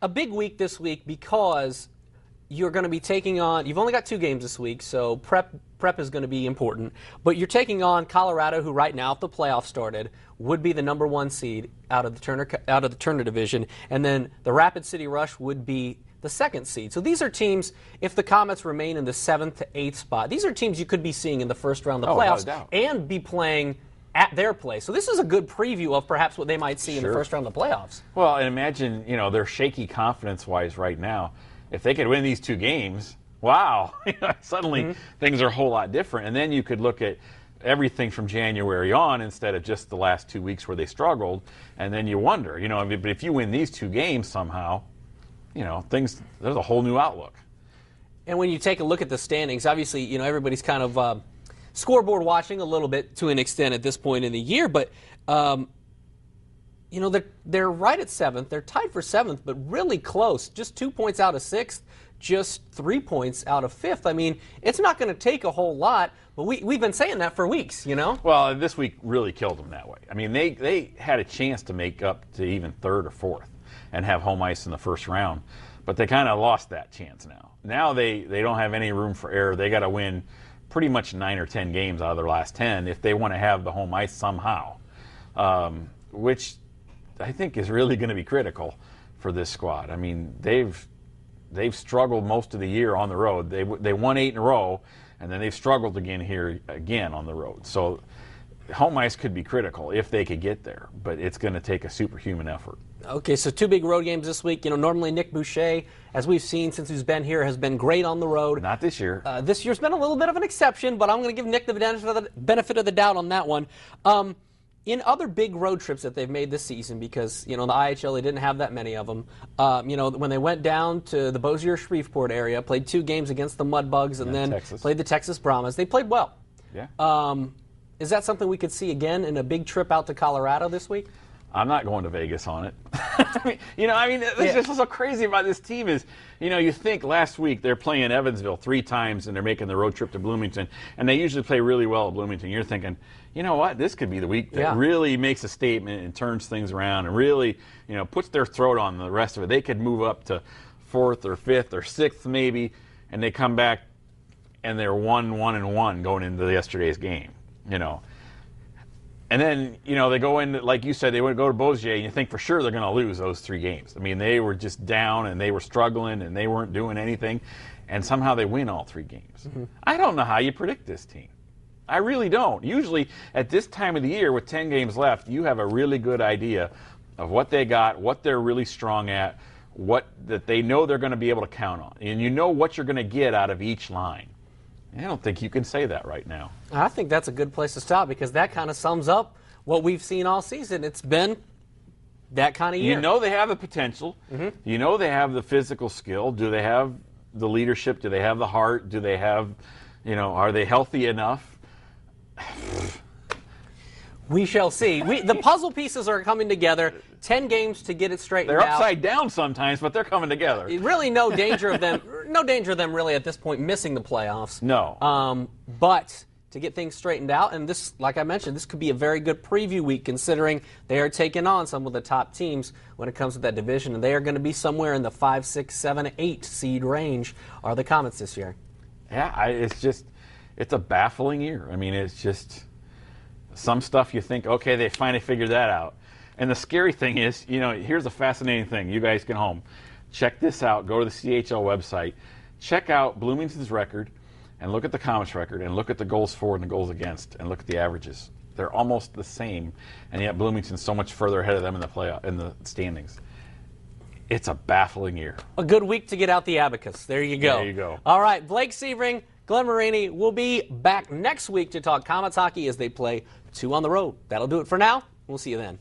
a big week this week because you're going to be taking on, you've only got 2 games this week, so prep is going to be important. But you're taking on Colorado, who right now, if the playoffs started, would be the #1 seed out of the Turner division, and then the Rapid City Rush would be the 2nd seed. So these are teams, if the Komets remain in the 7th to 8th spot, these are teams you could be seeing in the first round of the playoffs and be playing at their place. So this is a good preview of perhaps what they might see in the first round of the playoffs. Well, and imagine, they're shaky confidence-wise right now. If they could win these 2 games, wow, suddenly things are a whole lot different. And then you could look at everything from January on instead of just the last 2 weeks where they struggled. And then you wonder, but if you win these 2 games somehow, there's a whole new outlook. And when you take a look at the standings, obviously, everybody's kind of scoreboard watching a little bit to an extent at this point in the year, but they're right at 7th. They're tied for 7th, but really close. Just 2 points out of 6th, just 3 points out of 5th. I mean, it's not going to take a whole lot, but we've been saying that for weeks, Well, this week really killed them that way. I mean, they had a chance to make up to even 3rd or 4th and have home ice in the first round, but they kind of lost that chance now. Now they don't have any room for error. They got to win pretty much 9 or 10 games out of their last 10 if they want to have the home ice somehow, which I think is really going to be critical for this squad. I mean, they've struggled most of the year on the road. They won 8 in a row, and then they've struggled again on the road. So home ice could be critical if they could get there, but it's going to take a superhuman effort. Okay, so 2 big road games this week. Normally Nick Boucher, as we've seen since he's been here, has been great on the road. Not this year. This year's been a little bit of an exception, but I'm going to give Nick the benefit of the doubt on that one. In other big road trips that they've made this season, because, the IHL, they didn't have that many of them, when they went down to the Bossier-Shreveport area, played 2 games against the Mudbugs, and then played the Texas Brahmas, they played well. Yeah. Is that something we could see again in a big trip out to Colorado this week? I'm not going to Vegas on it. It's just so crazy about this team is, you think last week they're playing Evansville 3 times and they're making the road trip to Bloomington, and they usually play really well at Bloomington. You're thinking, you know what, this could be the week that really makes a statement and turns things around and really, puts their throat on the rest of it. They could move up to 4th or 5th or 6th maybe, and they come back and they're 1-1 going into yesterday's game, And then, they go in, like you said, they would go to Bossier, and you think for sure they're going to lose those 3 games. I mean, they were just down, and they were struggling, and they weren't doing anything, and somehow they win all 3 games. I don't know how you predict this team. I really don't. Usually, at this time of the year, with 10 games left, you have a really good idea of what they got, what they're really strong at, that they know they're going to be able to count on, and you know what you're going to get out of each line. I don't think you can say that right now. I think that's a good place to stop because that kind of sums up what we've seen all season. It's been that kind of year. You know they have the potential. You know they have the physical skill. Do they have the leadership? Do they have the heart? Do they have, are they healthy enough? We shall see. The puzzle pieces are coming together. 10 games to get it straightened out. They're upside down sometimes, but they're coming together. Really no danger of them really at this point missing the playoffs. No. But to get things straightened out, and this, like I mentioned, this could be a very good preview week considering they are taking on some of the top teams when it comes to that division, and they are going to be somewhere in the 5, 6, 7, 8 seed range are the Komets this year. Yeah, it's a baffling year. I mean, it's just some stuff you think, okay, they finally figured that out. And the scary thing is, here's a fascinating thing. You guys get home. Check this out. Go to the CHL website. Check out Bloomington's record and look at the Komets record and look at the goals for and the goals against and look at the averages. They're almost the same, and yet Bloomington's so much further ahead of them in the standings. It's a baffling year. A good week to get out the abacus. There you go. There you go. All right, Blake Sebring, Glenn Marini will be back next week to talk Komets hockey as they play 2 on the road. That'll do it for now. We'll see you then.